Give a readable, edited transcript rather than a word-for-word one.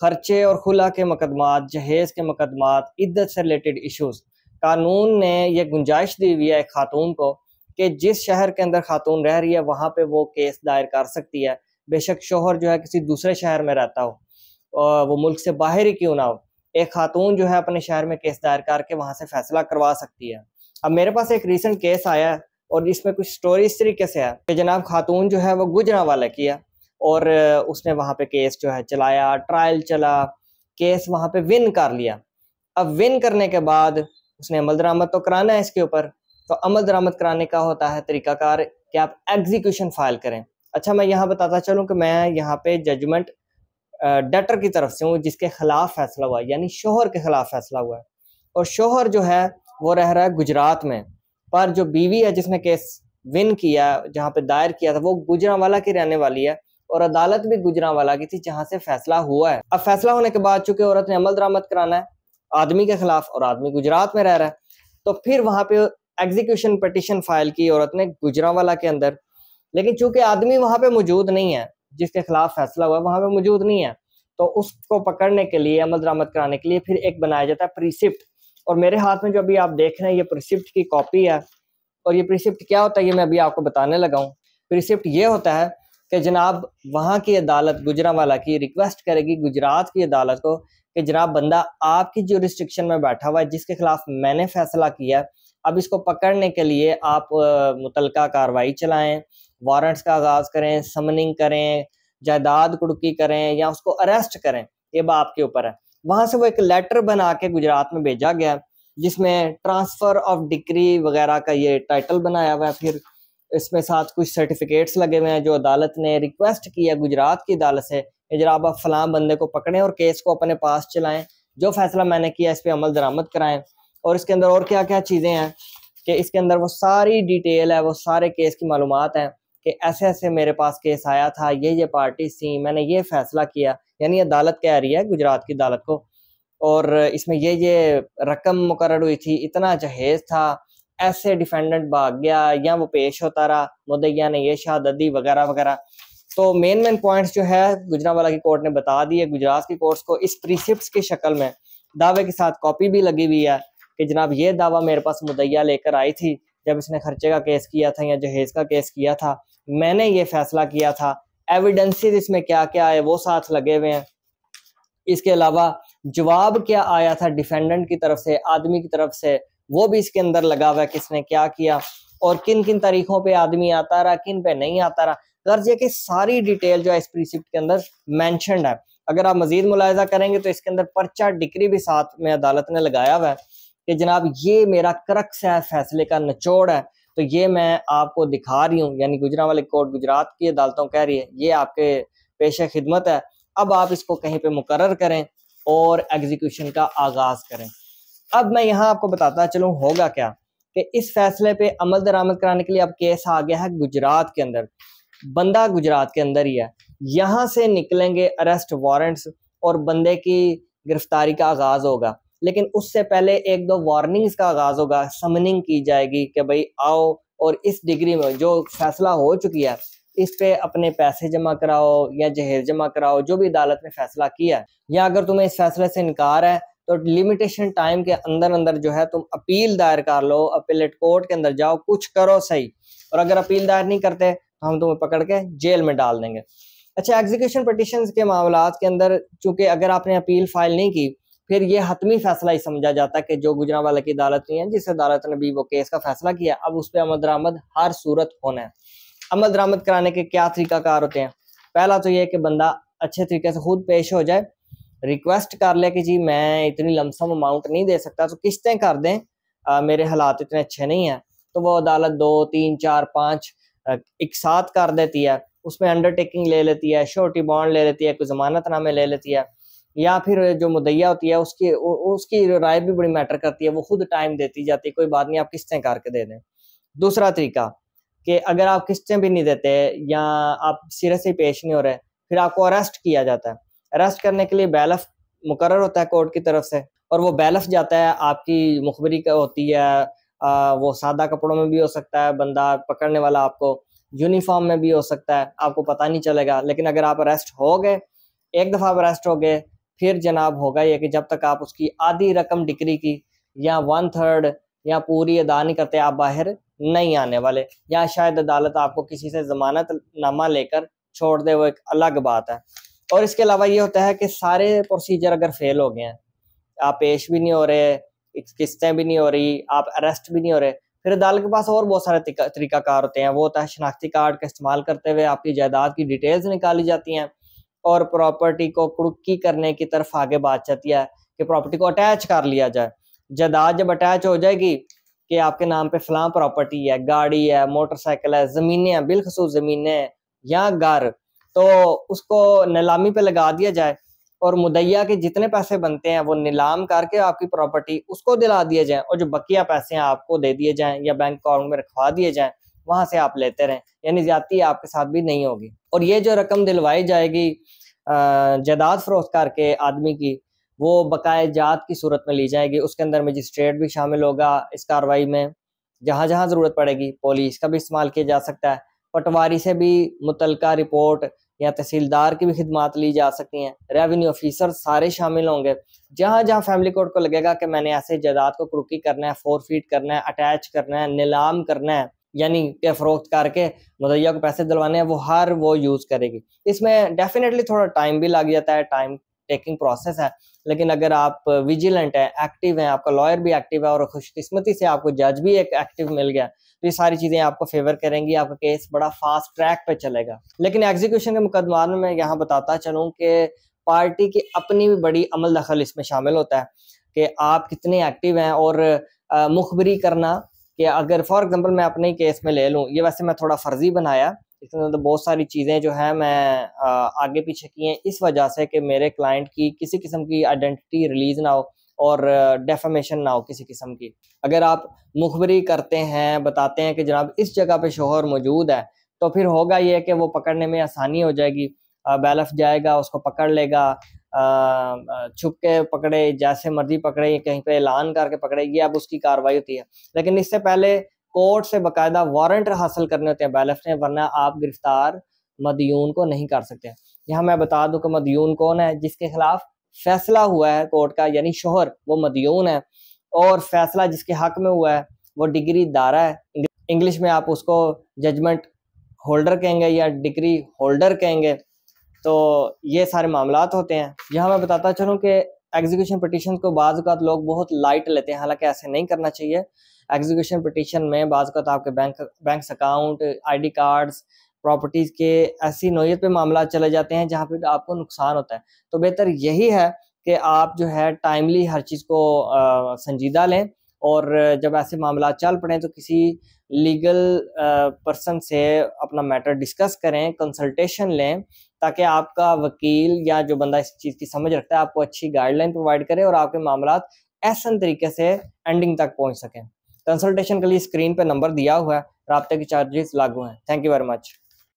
खर्चे और खुला के मुकदमात, जहेज के मुकदमात, इद्दत से रिलेटेड इश्यूज, कानून ने ये गुंजाइश दी हुई है एक खातून को कि जिस शहर के अंदर खातून रह रही है वहाँ पे वो केस दायर कर सकती है, बेशक शोहर जो है किसी दूसरे शहर में रहता हो और वो मुल्क से बाहर ही क्यों ना हो, एक खातून जो है अपने शहर में केस दायर करके वहाँ से फैसला करवा सकती है। अब मेरे पास एक रीसेंट केस आया है और इसमें कुछ स्टोरी इस तरीके से है कि जनाब खातून जो है वो गुजरांवाला की है और उसने वहाँ पे केस जो है चलाया, ट्रायल चला, केस वहाँ पे विन कर लिया। अब विन करने के बाद उसने अमल दरामद तो कराना है इसके ऊपर, तो अमल दरामद कराने का होता है तरीकाकार कि आप एग्जीक्यूशन फाइल करें। अच्छा, मैं यहाँ बताता चलूँ कि मैं यहाँ पे जजमेंट डेटर की तरफ से हूँ जिसके खिलाफ फैसला हुआ है, यानी शोहर के खिलाफ फैसला हुआ है, और शोहर जो है वो रह रहा है गुजरात में, पर जो बीवी है जिसने केस विन किया, जहाँ पे दायर किया था, वो गुजरांवाला की रहने वाली है और अदालत भी गुजरांवाला की थी जहाँ से फैसला हुआ है। अब फैसला होने के बाद चूंकि औरत ने अमल दरामद कराना है आदमी के खिलाफ और आदमी गुजरात में रह रहा है, तो फिर वहां पे एग्जीक्यूशन पिटीशन फाइल की औरत ने गुजरांवाला के अंदर, लेकिन चूंकि आदमी वहां पे मौजूद नहीं है जिसके खिलाफ फैसला हुआ वहां पे मौजूद नहीं है, तो उसको पकड़ने के लिए, अमल दरामद कराने के लिए फिर एक बनाया जाता है प्रिसिप्ट। और मेरे हाथ में जो अभी आप देख रहे हैं ये प्रिसिप्ट की कॉपी है, और ये प्रिसिप्ट क्या होता है ये मैं अभी आपको बताने लगा हूँ। प्रिसिप्ट ये होता है कि जनाब वहाँ की अदालत गुजरांवाला की रिक्वेस्ट करेगी गुजरात की अदालत को कि जनाब बंदा आपकी ज्यूरिस्डिक्शन में बैठा हुआ है जिसके खिलाफ मैंने फैसला किया, अब इसको पकड़ने के लिए आप मुतलका कार्रवाई चलाएं, वारंट्स का आगाज करें, समनिंग करें, जायदाद कुड़की करें या उसको अरेस्ट करें, ये बात आपके ऊपर है। वहां से वो एक लेटर बना के गुजरात में भेजा गया जिसमें ट्रांसफर ऑफ डिक्री वगैरह का ये टाइटल बनाया हुआ है, फिर इसमें साथ कुछ सर्टिफिकेट्स लगे हुए हैं जो अदालत ने रिक्वेस्ट किया गुजरात की अदालत से कि जनाब आप फलां बंदे को पकड़ें और केस को अपने पास चलाएं, जो फैसला मैंने किया इस पे अमल दरामद कराएं। और इसके अंदर और क्या क्या चीज़ें हैं कि इसके अंदर वो सारी डिटेल है, वो सारे केस की मालूमात है कि ऐसे ऐसे मेरे पास केस आया था, ये पार्टी थी, मैंने ये फैसला किया, यानी अदालत कह रही है गुजरात की अदालत को, और इसमें ये रकम मुकर्रर हुई थी, इतना जहेज था, ऐसे डिफेंडेंट भाग गया या वो पेश होता रहा, मुद्दइया ने ये शहादत दी वगैरह वगैरह। तो मेन पॉइंट्स जो है गुजरांवाला की कोर्ट ने बता दिए गुजरात की कोर्ट्स को इस प्रीसिप्ट्स की शक्ल में, दावे के साथ कॉपी भी लगी हुई है कि जनाब ये दावा मेरे पास मुद्दइया लेकर आई थी जब इसने खर्चे का केस किया था या जहेज का केस किया था, मैंने ये फैसला किया था, एविडेंसेस इसमें क्या क्या है वो साथ लगे हुए हैं। इसके अलावा जवाब क्या आया था डिफेंडेंट की तरफ से, आदमी की तरफ से, वो भी इसके अंदर लगा हुआ है, किसने क्या किया और किन किन तारीखों पे आदमी आता रहा, किन पे नहीं आता रहा। गर्ज ये कि सारी डिटेल जो है इस प्रीसिप्ट के अंदर मेंशन्ड है। अगर आप मजीद मुलाहिजा करेंगे तो इसके अंदर पर्चा डिक्री भी साथ में अदालत ने लगाया हुआ है कि जनाब ये मेरा क्रक्स है, फैसले का निचोड़ है, तो ये मैं आपको दिखा रही हूँ, यानी गुजरांवाला कोर्ट गुजरात की अदालतों कह रही है ये आपके पेशे खिदमत है, अब आप इसको कहीं पे मुकर्रर करें और एग्जीक्यूशन का आगाज करें। अब मैं यहाँ आपको बताता चलूँ होगा क्या कि इस फैसले पे अमल दरामद कराने के लिए अब केस आ गया है गुजरात के अंदर, बंदा गुजरात के अंदर ही है, यहाँ से निकलेंगे अरेस्ट वारंट्स और बंदे की गिरफ्तारी का आगाज होगा, लेकिन उससे पहले एक दो वार्निंग्स का आगाज होगा, समनिंग की जाएगी कि भाई आओ और इस डिग्री में जो फैसला हो चुकी है इस पे अपने पैसे जमा कराओ या जहेज जमा कराओ, जो भी अदालत ने फैसला किया है, या अगर तुम्हें इस फैसले से इनकार है तो लिमिटेशन टाइम के अंदर अंदर जो है तुम अपील दायर कर लो, अपीलेट कोर्ट के अंदर जाओ, कुछ करो सही, और अगर अपील दायर नहीं करते तो हम तुम्हें पकड़ के जेल में डाल देंगे। अच्छा, एग्जीक्यूशन पिटीशंस के मामलात के अंदर चूंकि अगर आपने अपील फाइल नहीं की फिर ये हतमी फैसला ही समझा जाता है कि जो गुजरांवाला की अदालत नहीं है, जिस अदालत ने भी वो केस का फैसला किया, अब उस पर अमल दरामद हर सूरत होना है। अमल दरामद कराने के क्या तरीकाकार होते हैं? पहला तो ये कि बंदा अच्छे तरीके से खुद पेश हो जाए, रिक्वेस्ट कर ले कि जी मैं इतनी लमसम अमाउंट नहीं दे सकता तो किस्तें कर दें, मेरे हालात इतने अच्छे नहीं हैं, तो वो अदालत 2 3 4 5 एक साथ कर देती है, उसमें अंडरटेकिंग ले लेती है, श्योरिटी बॉन्ड ले लेती है, कोई जमानतनामे ले लेती है, या फिर जो मुद्दइया होती है उसकी राय भी बड़ी मैटर करती है, वो खुद टाइम देती जाती है, कोई बात नहीं आप किस्तें करके दे दें। दूसरा तरीका कि अगर आप किस्तें भी नहीं देते या आप सिरे से पेश नहीं हो रहे, फिर आपको अरेस्ट किया जाता है। अरेस्ट करने के लिए बैलफ मुकर्रर होता है कोर्ट की तरफ से, और वो बैलफ जाता है आपकी मुखबरी का होती है, वो सादा कपड़ों में भी हो सकता है, बंदा पकड़ने वाला आपको यूनिफॉर्म में भी हो सकता है, आपको पता नहीं चलेगा, लेकिन अगर आप अरेस्ट हो गए, एक दफ़ा आप अरेस्ट हो गए, फिर जनाब होगा ये कि जब तक आप उसकी आधी रकम डिक्री की या 1/3 या पूरी अदा नहीं करते, आप बाहर नहीं आने वाले, या शायद अदालत आपको किसी से जमानत नामा लेकर छोड़ दे, वो एक अलग बात है। और इसके अलावा ये होता है कि सारे प्रोसीजर अगर फेल हो गए हैं, आप पेश भी नहीं हो रहे, किस्तें भी नहीं हो रही, आप अरेस्ट भी नहीं हो रहे, फिर अदालत के पास और बहुत सारे तरीकाकार होते हैं। वो होता है शनाख्ती कार्ड का इस्तेमाल करते हुए आपकी जायदाद की डिटेल्स निकाली जाती हैं और प्रॉपर्टी को कुर्की करने की तरफ आगे बात जाती है कि प्रॉपर्टी को अटैच कर लिया जाए। जायदाद जब अटैच हो जाएगी कि आपके नाम पे फलां प्रॉपर्टी है, गाड़ी है, मोटरसाइकिल है, ज़मीनें हैं, बिलखसूस ज़मीनें या घर, तो उसको नीलामी पे लगा दिया जाए और मुद्दइया के जितने पैसे बनते हैं वो नीलाम करके आपकी प्रॉपर्टी उसको दिला दिए जाएं, और जो बकिया पैसे हैं आपको दे दिए जाएं या बैंक अकाउंट में रखवा दिए जाएं, वहां से आप लेते रहें, यानी ज्यादती आपके साथ भी नहीं होगी। और ये जो रकम दिलवाई जाएगी जायदाद फरोख्त करके आदमी की, वो बकाए जात की सूरत में ली जाएगी। उसके अंदर मजिस्ट्रेट भी शामिल होगा इस कार्रवाई में। जहां जहां जरूरत पड़ेगी पुलिस का भी इस्तेमाल किया जा सकता है, पटवारी से भी मुतलका रिपोर्ट या तहसीलदार की भी खिदमात ली जा सकती हैं, रेवेन्यू ऑफिसर सारे शामिल होंगे। जहां जहां फैमिली कोर्ट को लगेगा कि मैंने ऐसे जायदाद को कुर्की करना है, फोरफीट करना है, अटैच करना है, नीलाम करना है, यानी कि फरोख्त करके मुद्दइया को पैसे दिलवाने हैं, वो यूज करेगी। इसमें डेफिनेटली थोड़ा टाइम भी लग जाता है, टाइम टेकिंग प्रोसेस है, लेकिन अगर आप विजिलेंट है, एक्टिव हैं, आपका लॉयर भी एक्टिव है और खुशकिस्मती से आपको जज भी एक एक्टिव मिल गया, तो ये सारी चीजें आपको फेवर करेंगी, आपका केस बड़ा फास्ट ट्रैक पे चलेगा। लेकिन एग्जीक्यूशन के मुकदमा में मैं यहाँ बताता चलूँ कि पार्टी की अपनी भी बड़ी अमल दखल इसमें शामिल होता है कि आप कितने एक्टिव हैं। और मुखबरी करना कि अगर फॉर एग्जांपल मैं अपने ही केस में ले लूँ, ये वैसे मैं थोड़ा फर्जी बनाया, इसमें तो बहुत सारी चीज़ें जो है मैं आगे पीछे की हैं इस वजह से कि मेरे क्लाइंट की किसी किस्म की आइडेंटिटी रिलीज ना हो और डेफामेशन ना हो किसी किस्म की। अगर आप मुखबरी करते हैं, बताते हैं कि जनाब इस जगह पे शोहर मौजूद है, तो फिर होगा ये कि वो पकड़ने में आसानी हो जाएगी। बैलफ जाएगा, उसको पकड़ लेगा, छुप के पकड़े, जैसे मर्जी पकड़े, कहीं पे ऐलान करके पकड़े, ये अब उसकी कार्रवाई होती है। लेकिन इससे पहले कोर्ट से बाकायदा वारंट हासिल करने होते हैं बैलफ ने, वरना आप गिरफ्तार मदयून को नहीं कर सकते। यहाँ मैं बता दूं कि मदयून कौन है, जिसके खिलाफ फैसला हुआ है कोर्ट का, यानी शोहर, वो मदयून है। और फैसला जिसके हक में हुआ है वो डिग्री दारा है, इंग्लिश में आप उसको जजमेंट होल्डर कहेंगे या डिग्री होल्डर कहेंगे। तो ये सारे मामलात होते हैं। यहाँ मैं बताता चलूँ कि एग्जीक्यूशन पिटीशन को बाज़ औक़ात लोग बहुत लाइट लेते हैं, हालांकि ऐसे नहीं करना चाहिए। एग्जीक्यूशन पिटीशन में बाज़ औक़ात आपके bank account, ID cards, properties के ऐसी नौयत पे मामला चले जाते हैं जहाँ पे आपको नुकसान होता है। तो बेहतर यही है कि आप जो है टाइमली हर चीज़ को संजीदा लें, और जब ऐसे मामला चल पड़े तो किसी लीगल पर्सन से अपना मैटर डिस्कस करें, कंसल्टेशन लें, ताकि आपका वकील या जो बंदा इस चीज़ की समझ रखता है आपको अच्छी गाइडलाइन प्रोवाइड करे और आपके मामलात ऐसा तरीके से एंडिंग तक पहुंच सकें। कंसल्टेशन के लिए स्क्रीन पे नंबर दिया हुआ है, राब्ते के चार्जेस लागू हैं। Thank you very much.